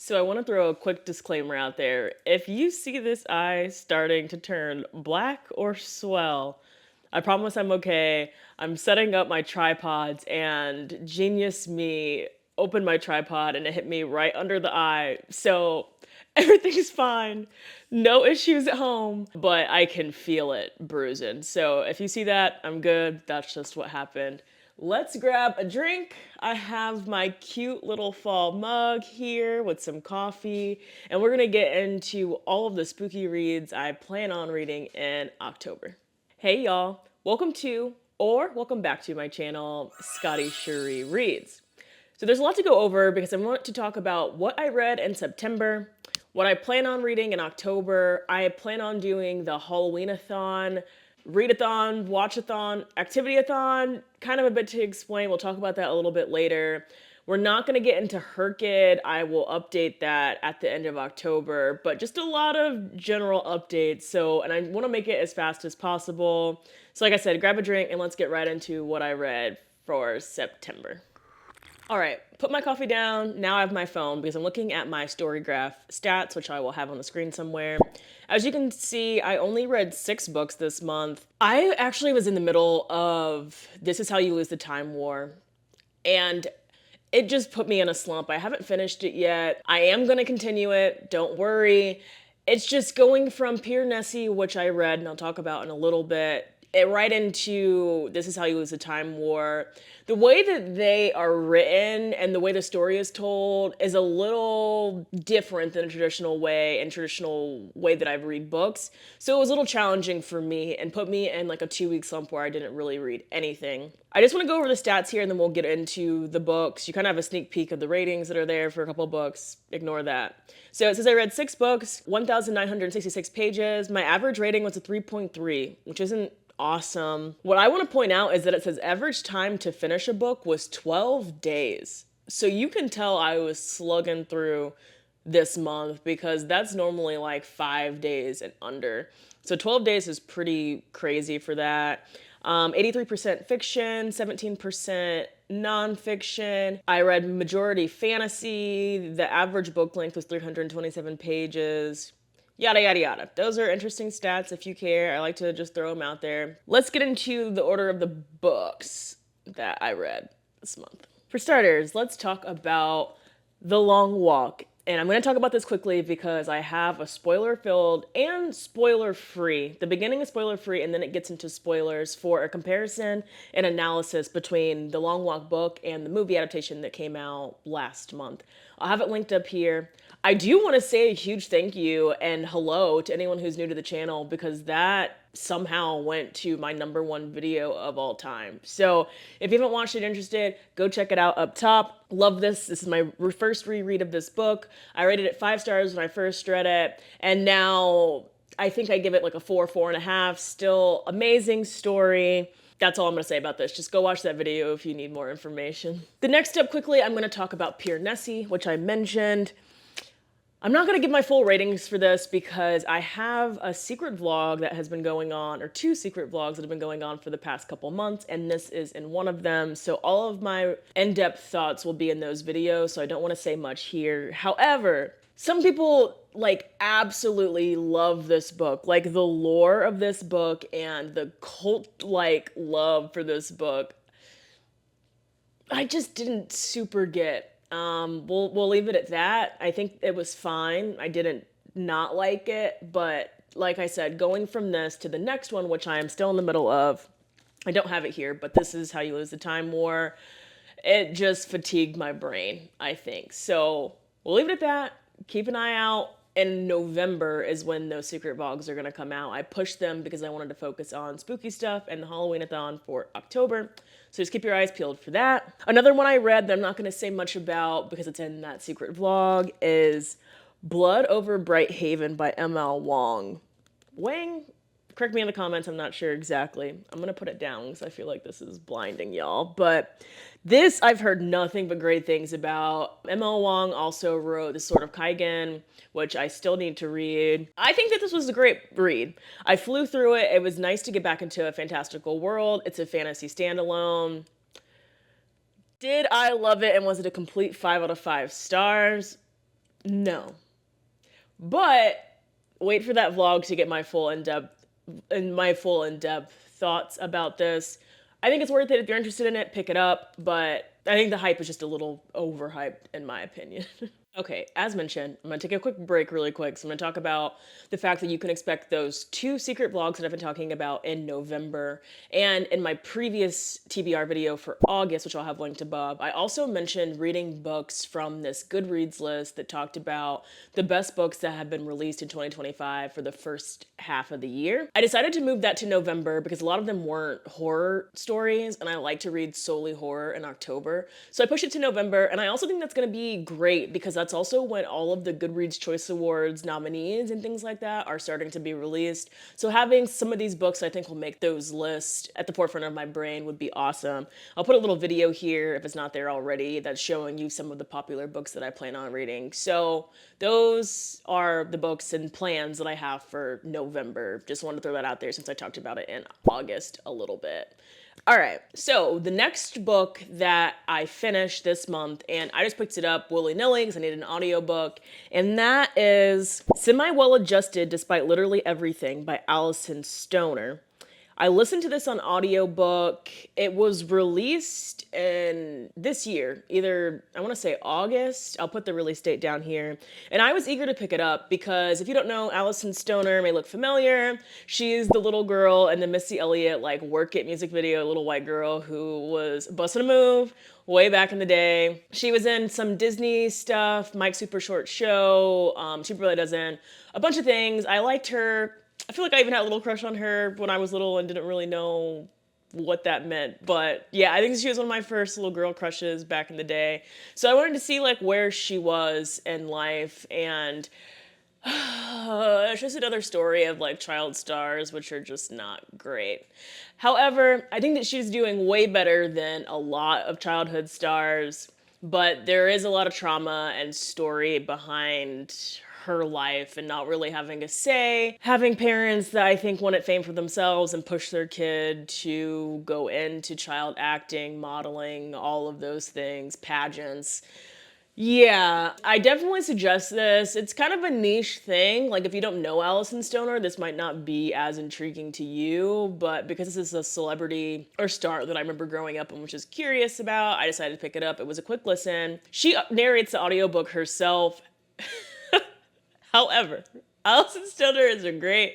So I want to throw a quick disclaimer out there. If you see this eye starting to turn black or swell, I promise I'm okay. I'm setting up my tripods and genius me opened my tripod and it hit me right under the eye. So everything's fine. No issues at home, but I can feel it bruising. So if you see that, I'm good. That's just what happened. Let's grab a drink. I have my cute little fall mug here with some coffee, and we're gonna get into all of the spooky reads I plan on reading in October. Hey y'all, welcome to or welcome back to my channel, Scotty Shuri Reads. So there's a lot to go over because I want to talk about what I read in September, what I plan on reading in October. I plan on doing the Halloween-a-thon, read-a-thon, watch-a-thon, activity-a-thon, kind of a bit to explain. We'll talk about that a little bit later. We're not going to get into HRCYED. I will update that at the end of October, but just a lot of general updates. So, and I want to make it as fast as possible. So like I said, grab a drink and let's get right into what I read for September. All right, put my coffee down. Now I have my phone because I'm looking at my Storygraph stats, which I will have on the screen somewhere. As you can see, I only read 6 books this month. I actually was in the middle of This Is How You Lose the Time War, and it just put me in a slump. I haven't finished it yet. I am going to continue it, don't worry. It's just going from Pure Nessie, which I read and I'll talk about in a little bit, right into This Is How You Lose the Time War. The way that they are written and the way the story is told is a little different than a traditional way that I read books. So it was a little challenging for me and put me in like a 2-week slump where I didn't really read anything. I just want to go over the stats here and then we'll get into the books. You kind of have a sneak peek of the ratings that are there for a couple books. Ignore that. So it says I read 6 books, 1,966 pages. My average rating was a 3.3, which isn't awesome. What I want to point out is that it says average time to finish a book was 12 days. So you can tell I was slugging through this month because that's normally like 5 days and under. So 12 days is pretty crazy for that. 83% fiction, 17% nonfiction. I read majority fantasy. The average book length was 327 pages. Yada, yada, yada. Those are interesting stats if you care. I like to just throw them out there. Let's get into the order of the books that I read this month. For starters, let's talk about The Long Walk. And I'm going to talk about this quickly because I have a spoiler-filled and spoiler-free. The beginning is spoiler-free, and then it gets into spoilers for a comparison and analysis between the Long Walk book and the movie adaptation that came out last month. I'll have it linked up here. I do want to say a huge thank you and hello to anyone who's new to the channel because that somehow went to my #1 video of all time. So if you haven't watched it, interested, go check it out up top. Love this. This is my first reread of this book. I rated it 5 stars when I first read it, and now I think I give it like a 4, 4.5. Still amazing story. That's all I'm going to say about this. Just go watch that video if you need more information. The next up quickly, I'm going to talk about Pure Nessie, which I mentioned. I'm not going to give my full ratings for this because I have a secret vlog that has been going on, or 2 secret vlogs that have been going on for the past couple months, and this is in one of them. So all of my in-depth thoughts will be in those videos, so I don't want to say much here. However, some people like absolutely love this book. Like the lore of this book and the cult-like love for this book, I just didn't super get. We'll leave it at that. I think it was fine. I didn't not like it, but like I said, going from this to the next one, which I am still in the middle of, I don't have it here, but This Is How You Lose the Time War, it just fatigued my brain, I think. So we'll leave it at that. Keep an eye out. In November is when those secret vlogs are going to come out. I pushed them because I wanted to focus on spooky stuff and the Halloween-a-thon for October. So just keep your eyes peeled for that. Another one I read that I'm not going to say much about because it's in that secret vlog is Blood Over Bright Haven by M.L. Wang. Correct me in the comments, I'm not sure exactly. I'm going to put it down because I feel like this is blinding y'all. But this I've heard nothing but great things about. M.L. Wang also wrote The Sword of Kaigen, which I still need to read. I think that this was a great read. I flew through it. It was nice to get back into a fantastical world. It's a fantasy standalone. Did I love it and was it a complete 5 out of 5 stars? No. But wait for that vlog to get my full in-depth thoughts about this. I think it's worth it if you're interested in it, pick it up, but I think the hype is just a little overhyped in my opinion. Okay, as mentioned, I'm gonna take a quick break really quick. So I'm gonna talk about the fact that you can expect those two secret vlogs that I've been talking about in November. And in my previous TBR video for August, which I'll have linked above, I also mentioned reading books from this Goodreads list that talked about the best books that have been released in 2025 for the first half of the year. I decided to move that to November because a lot of them weren't horror stories, and I like to read solely horror in October. So I pushed it to November, and I also think that's gonna be great because that's also when all of the Goodreads Choice Awards nominees and things like that are starting to be released. So having some of these books I think will make those lists at the forefront of my brain would be awesome. I'll put a little video here if it's not there already that's showing you some of the popular books that I plan on reading. So those are the books and plans that I have for November. Just wanted to throw that out there since I talked about it in August a little bit. All right, so the next book that I finished this month, and I just picked it up willy-nilly because I needed an audiobook, and that is Semi-Well-Adjusted Despite Literally Everything by Allison Stoner. I listened to this on audiobook. It was released in this year, either I want to say August. I'll put the release date down here. And I was eager to pick it up because if you don't know, Allison Stoner may look familiar. She's the little girl in the Missy Elliot like Work It music video, little white girl who was busting a move way back in the day. She was in some Disney stuff, Mike Super Short Show. She really does in a bunch of things. I liked her. I feel like I even had a little crush on her when I was little and didn't really know what that meant. But yeah, I think she was one of my first little girl crushes back in the day. So I wanted to see like where she was in life, and it's just another story of like child stars, which are just not great. However, I think that she's doing way better than a lot of childhood stars, but there is a lot of trauma and story behind her life and not really having a say, having parents that I think wanted fame for themselves and push their kid to go into child acting, modeling, all of those things, pageants. Yeah, I definitely suggest this. It's kind of a niche thing. Like, if you don't know Allison Stoner, this might not be as intriguing to you, but because this is a celebrity or star that I remember growing up and was just curious about, I decided to pick it up. It was a quick listen. She narrates the audiobook herself. However, Allison Stoner is a great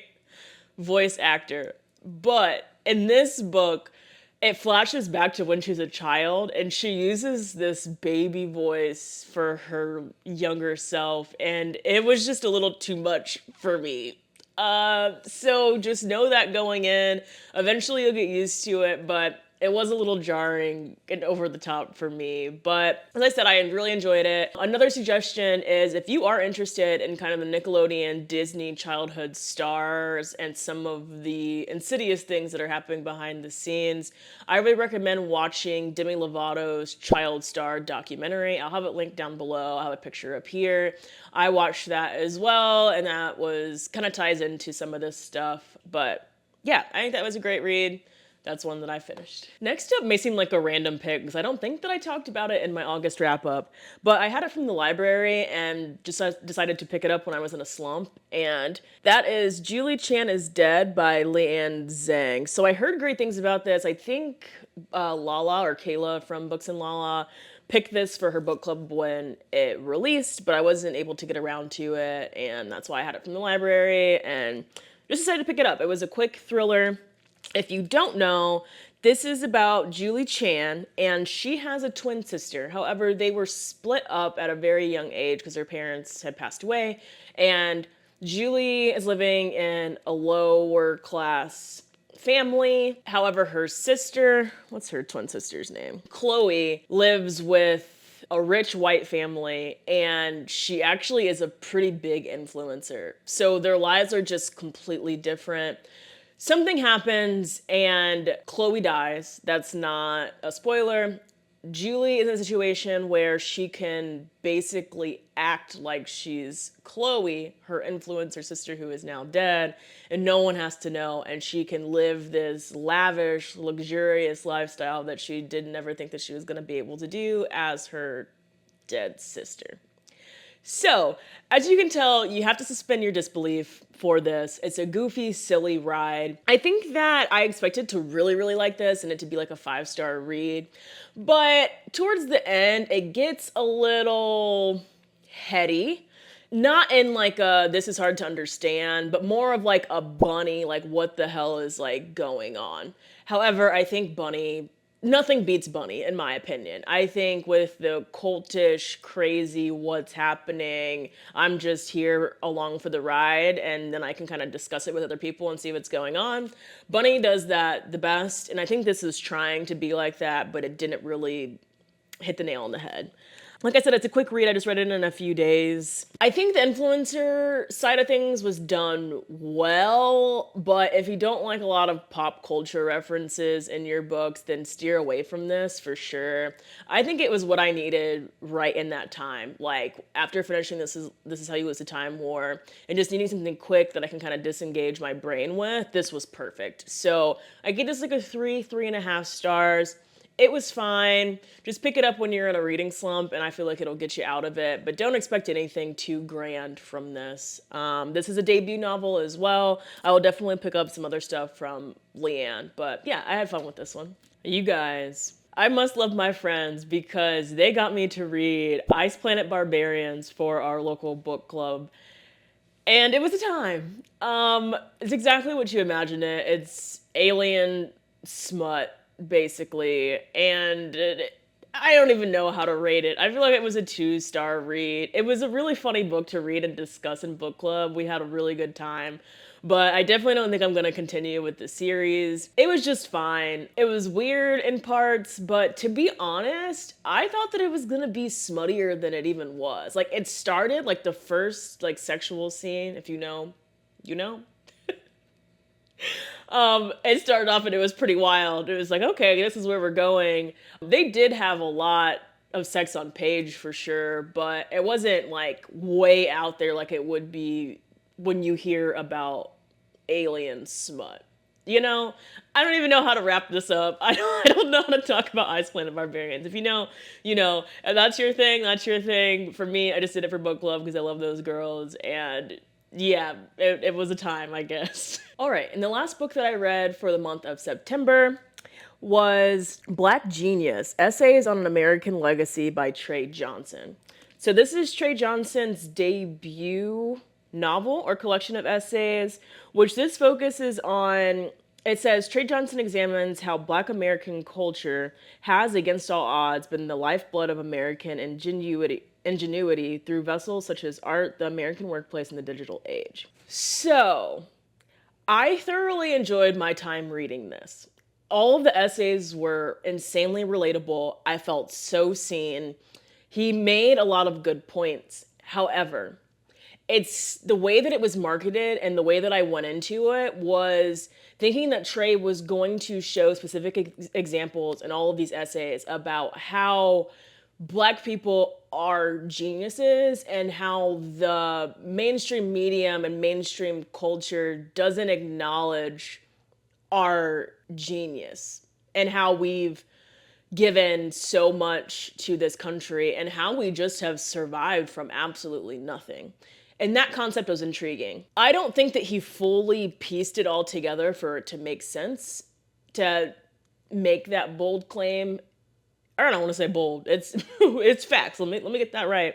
voice actor, but in this book, it flashes back to when she's a child, and she uses this baby voice for her younger self, and it was just a little too much for me. So just know that going in. Eventually you'll get used to it, but it was a little jarring and over the top for me. But as I said, I really enjoyed it. Another suggestion is if you are interested in kind of the Nickelodeon Disney childhood stars and some of the insidious things that are happening behind the scenes, I would recommend watching Demi Lovato's Child Star documentary. I'll have it linked down below. I'll have a picture up here. I watched that as well, and that was kind of ties into some of this stuff. But yeah, I think that was a great read. That's one that I finished. Next up may seem like a random pick because I don't think that I talked about it in my August wrap up, but I had it from the library and just decided to pick it up when I was in a slump. And that is Julie Chan is Dead by Leanne Zhang. So I heard great things about this. I think Lala or Kayla from Books and Lala picked this for her book club when it released, but I wasn't able to get around to it. And that's why I had it from the library and just decided to pick it up. It was a quick thriller. If you don't know, this is about Julie Chan, and she has a twin sister. However, they were split up at a very young age because their parents had passed away, and Julie is living in a lower class family. However, her sister, what's her twin sister's name? Chloe lives with a rich white family, and she actually is a pretty big influencer. So their lives are just completely different. Something happens and Chloe dies. That's not a spoiler. Julie is in a situation where she can basically act like she's Chloe, her influencer sister who is now dead, and no one has to know, and she can live this lavish, luxurious lifestyle that she did never think that she was going to be able to do as her dead sister. So, as you can tell, you have to suspend your disbelief for this. It's a goofy, silly ride. I think that I expected to really, really like this and it to be like a 5-star read. But towards the end, it gets a little heady. Not in like a this is hard to understand, but more of like a Bunny, like what the hell is like going on. However, I think Bunny, nothing beats Bunny in my opinion. I think with the cultish, crazy, what's happening, I'm just here along for the ride and then I can kind of discuss it with other people and see what's going on. Bunny does that the best, and I think this is trying to be like that, but it didn't really hit the nail on the head. Like I said, it's a quick read. I just read it in a few days. I think the influencer side of things was done well, but if you don't like a lot of pop culture references in your books, then steer away from this for sure. I think it was what I needed right in that time. Like after finishing This Is How You Lose the Time War and just needing something quick that I can kind of disengage my brain with, this was perfect. So I give this like a 3.5 stars. It was fine. Just pick it up when you're in a reading slump, and I feel like it'll get you out of it. But don't expect anything too grand from this. This is a debut novel as well. I will definitely pick up some other stuff from Leanne. But yeah, I had fun with this one. You guys, I must love my friends because they got me to read Ice Planet Barbarians for our local book club. And it was a time. It's exactly what you imagine it. It's alien smut basically, and I don't even know how to rate it. I feel like it was a 2-star read. It was a really funny book to read and discuss in book club. We had a really good time, but I definitely don't think I'm going to continue with the series. It was just fine. It was weird in parts, but to be honest, I thought that it was going to be smuttier than it even was. Like it started like the first like sexual scene, if you know, you know. It started off and it was pretty wild. It was like, okay, this is where we're going. They did have a lot of sex on page for sure, but it wasn't like way out there like it would be when you hear about alien smut. You know, I don't even know how to wrap this up. I don't know how to talk about Ice Planet Barbarians. If you know, you know, and that's your thing, that's your thing. For me, I just did it for book club because I love those girls, and yeah, it was a time, I guess. All right, and the last book that I read for the month of September was Black Genius, Essays on an American Legacy by Trey Johnson. So this is Trey Johnson's debut novel or collection of essays, which this focuses on. It says, Trey Johnson examines how Black American culture has, against all odds, been the lifeblood of American ingenuity through vessels such as art, the American workplace, and the digital age. So, I thoroughly enjoyed my time reading this. All of the essays were insanely relatable. I felt so seen. He made a lot of good points. However, it's the way that it was marketed and the way that I went into it was thinking that Trey was going to show specific examples in all of these essays about how Black people are geniuses and how the mainstream medium and mainstream culture doesn't acknowledge our genius and how we've given so much to this country and how we just have survived from absolutely nothing. And that concept was intriguing. I don't think that he fully pieced it all together for it to make sense, to make that bold claim. I don't want to say bold. It's it's facts. Let me get that right.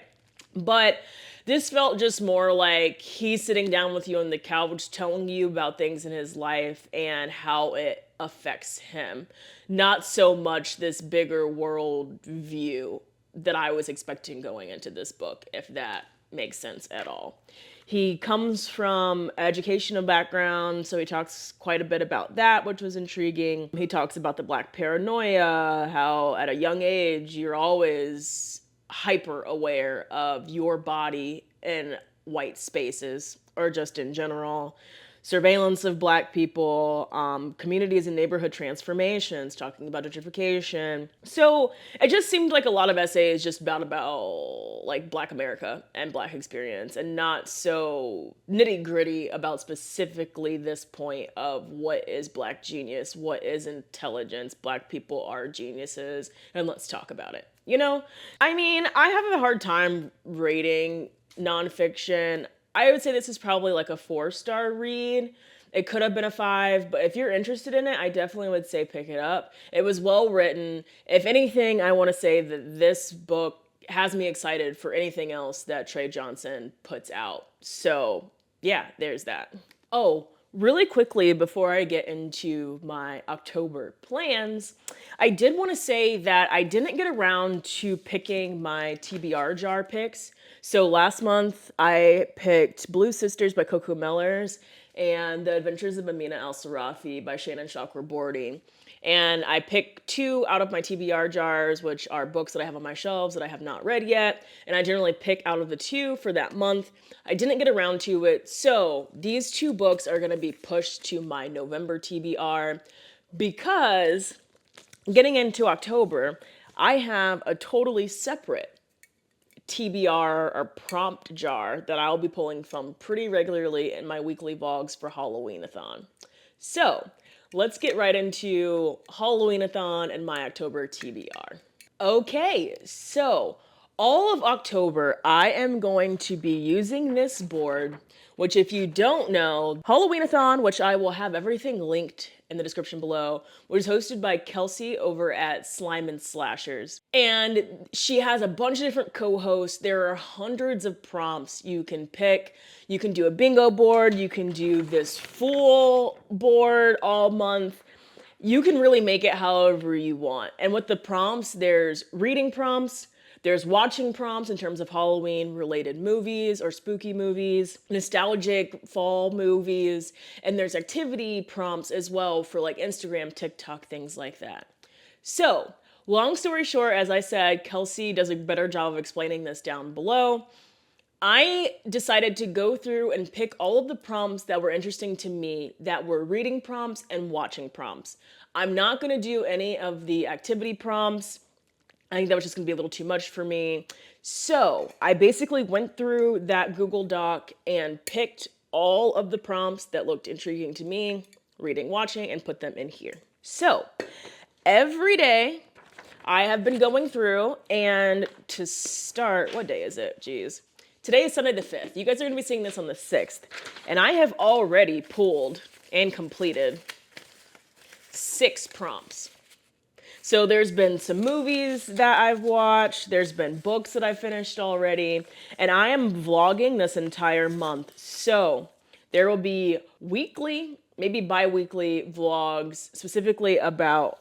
But this felt just more like he's sitting down with you on the couch telling you about things in his life and how it affects him. Not so much this bigger world view that I was expecting going into this book, if that makes sense at all. He comes from educational background, so he talks quite a bit about that, which was intriguing. He talks about the Black paranoia, how at a young age you're always hyper aware of your body in white spaces or just in general. surveillance of Black people, communities and neighborhood transformations, talking about gentrification. So it just seemed like a lot of essays just about like Black America and Black experience, and not so nitty gritty about specifically this point of what is Black genius, what is intelligence, Black people are geniuses, and let's talk about it. You know, I mean, I have a hard time rating nonfiction. I would say this is probably like a 4-star read. It could have been a 5, but if you're interested in it, I definitely would say pick it up. It was well written. If anything, I want to say that this book has me excited for anything else that Trey Johnson puts out. So yeah, there's that. Oh, really quickly before I get into my October plans, I did want to say that I didn't get around to picking my TBR jar picks. So last month I picked Blue Sisters by Coco Mellors and The Adventures of Amina Al-Sarafi by Shannon Chakraborty. And I picked 2 out of my TBR jars, which are books that I have on my shelves that I have not read yet. And I generally pick out of the 2 for that month. I didn't get around to it. So these 2 books are going to be pushed to my November TBR because getting into October, I have a totally separate TBR or prompt jar that I'll be pulling from pretty regularly in my weekly vlogs for Halloween-a-thon. So let's get right into Halloween-a-thon and my October TBR. Okay, so all of October, I am going to be using this board, which if you don't know, Halloween-a-thon, which I will have everything linked in the description below, was hosted by Kelsey over at Slime and Slashers. And she has a bunch of different co-hosts. There are hundreds of prompts you can pick. You can do a bingo board. You can do this full board all month. You can really make it however you want. And with the prompts, there's reading prompts, there's watching prompts in terms of Halloween-related movies or spooky movies, nostalgic fall movies, and there's activity prompts as well for like Instagram, TikTok, things like that. So, long story short, as I said, Kelsey does a better job of explaining this down below. I decided to go through and pick all of the prompts that were interesting to me that were reading prompts and watching prompts. I'm not going to do any of the activity prompts. I think that was just going to be a little too much for me. So I basically went through that Google Doc and picked all of the prompts that looked intriguing to me, reading, watching, and put them in here. So every day I have been going through, and to start, what day is it? Jeez. Today is Sunday the 5th. You guys are going to be seeing this on the 6th. And I have already pulled and completed 6 prompts. So there's been some movies that I've watched, there's been books that I've finished already, and I am vlogging this entire month. So there will be weekly, maybe bi-weekly vlogs specifically about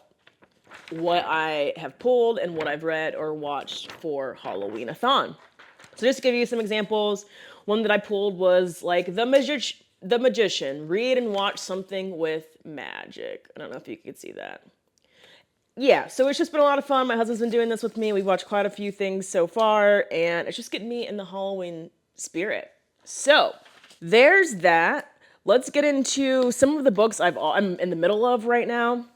what I have pulled and what I've read or watched for Halloween-a-thon. So just to give you some examples, one that I pulled was like The Magician, read and watch something with magic. I don't know if you could see that. Yeah, so it's just been a lot of fun. My husband's been doing this with me. We've watched quite a few things so far, and it's just getting me in the Halloween spirit. So there's that. Let's get into some of the books I'm in the middle of right now.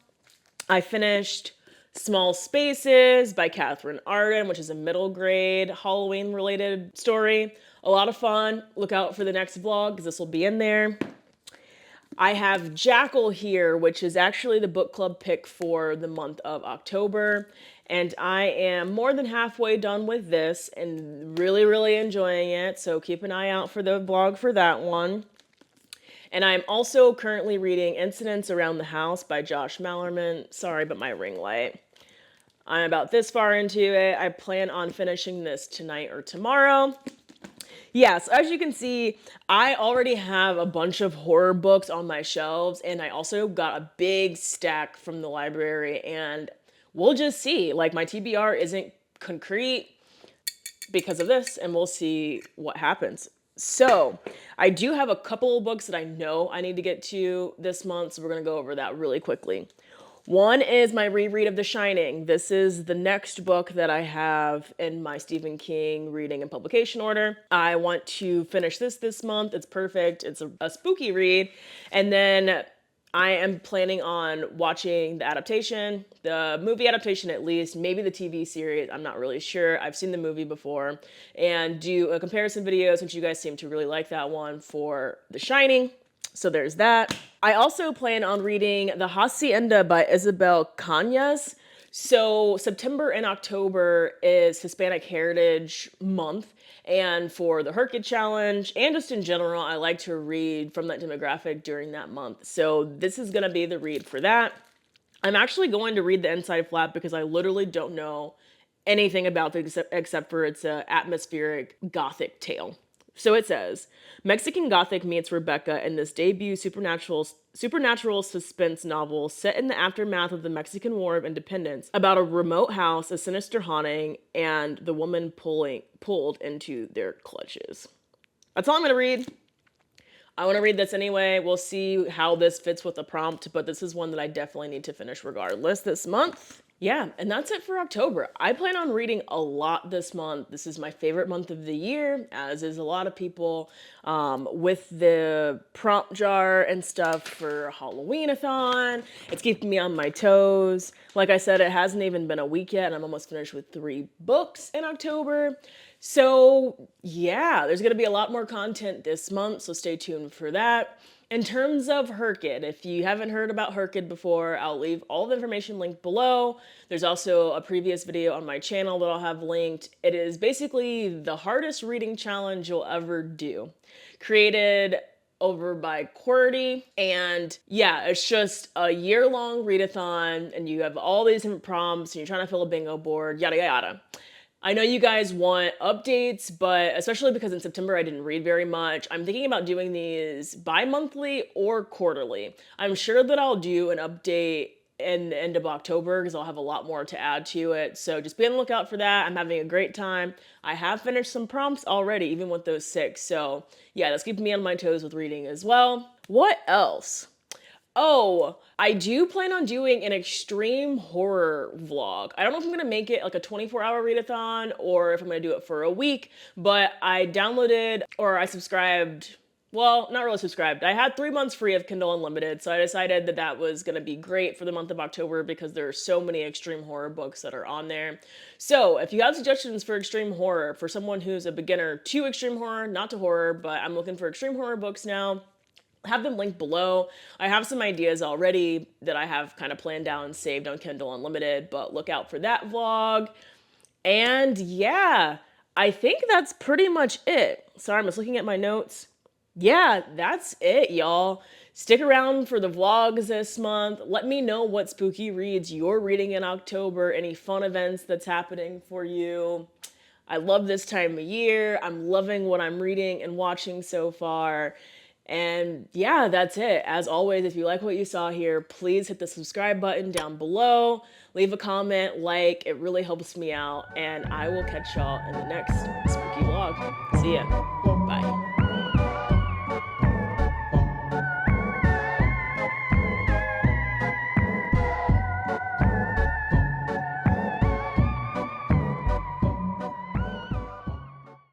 I finished Small Spaces by Catherine Arden, which is a middle grade Halloween-related story. A lot of fun. Look out for the next vlog, because this will be in there. I have Jackal here, which is actually the book club pick for the month of October. And I am more than halfway done with this and really, really enjoying it. So keep an eye out for the vlog for that one. And I'm also currently reading Incidents Around the House by Josh Mallerman. Sorry, but my ring light. I'm about this far into it. I plan on finishing this tonight or tomorrow. Yes, as you can see, I already have a bunch of horror books on my shelves, and I also got a big stack from the library, and we'll just see. Like, my TBR isn't concrete because of this, and we'll see what happens. So, I do have a couple of books that I know I need to get to this month, so we're going to go over that really quickly. One is my reread of The Shining. This is the next book that I have in my Stephen King reading and publication order. I want to finish this month. It's perfect. It's a spooky read. And then I am planning on watching the adaptation, the movie adaptation at least, maybe the TV series. I'm not really sure. I've seen the movie before, and do a comparison video since you guys seem to really like that one for The Shining. So there's that. I also plan on reading The Hacienda by Isabel Cañas. So September and October is Hispanic Heritage Month. And for the HRCYED challenge, and just in general, I like to read from that demographic during that month. So this is gonna be the read for that. I'm actually going to read the inside flap because I literally don't know anything about it except for it's a atmospheric gothic tale. So it says, Mexican Gothic meets Rebecca in this debut supernatural suspense novel set in the aftermath of the Mexican War of Independence about a remote house, a sinister haunting, and the woman pulled into their clutches. That's all I'm going to read. I want to read this anyway. We'll see how this fits with the prompt, but this is one that I definitely need to finish regardless this month. Yeah, and that's it for October. I plan on reading a lot this month. This is my favorite month of the year, as is a lot of people, with the prompt jar and stuff for Halloween-a-thon. It's keeping me on my toes. Like I said, it hasn't even been a week yet, and I'm almost finished with 3 books in October. So yeah, there's going to be a lot more content this month, so stay tuned for that. In terms of HRCYED, if you haven't heard about HRCYED before, I'll leave all the information linked below. There's also a previous video on my channel that I'll have linked. It is basically the hardest reading challenge you'll ever do. Created over by QWERTY, and yeah, it's just a year-long readathon, and you have all these different prompts, and you're trying to fill a bingo board, yada yada. I know you guys want updates, but especially because in September I didn't read very much, I'm thinking about doing these bi-monthly or quarterly. I'm sure that I'll do an update in the end of October because I'll have a lot more to add to it. So just be on the lookout for that. I'm having a great time. I have finished some prompts already, even with those 6. So yeah, that's keeping me on my toes with reading as well. What else? Oh, I do plan on doing an extreme horror vlog. I don't know if I'm gonna make it like a 24-hour readathon or if I'm gonna do it for a week, but I downloaded or I subscribed, well, not really subscribed. I had 3 months free of Kindle Unlimited, so I decided that that was gonna be great for the month of October because there are so many extreme horror books that are on there. So if you have suggestions for extreme horror, for someone who's a beginner to extreme horror, not to horror, but I'm looking for extreme horror books now, have them linked below. I have some ideas already that I have kind of planned out and saved on Kindle Unlimited, but look out for that vlog. And yeah, I think that's pretty much it. Sorry, I'm just looking at my notes. Yeah, that's it, y'all. Stick around for the vlogs this month. Let me know what spooky reads you're reading in October, any fun events that's happening for you. I love this time of year. I'm loving what I'm reading and watching so far. And yeah, that's it. As always, if you like what you saw here, please hit the subscribe button down below. Leave a comment, like, it really helps me out. And I will catch y'all in the next spooky vlog. See ya. Bye.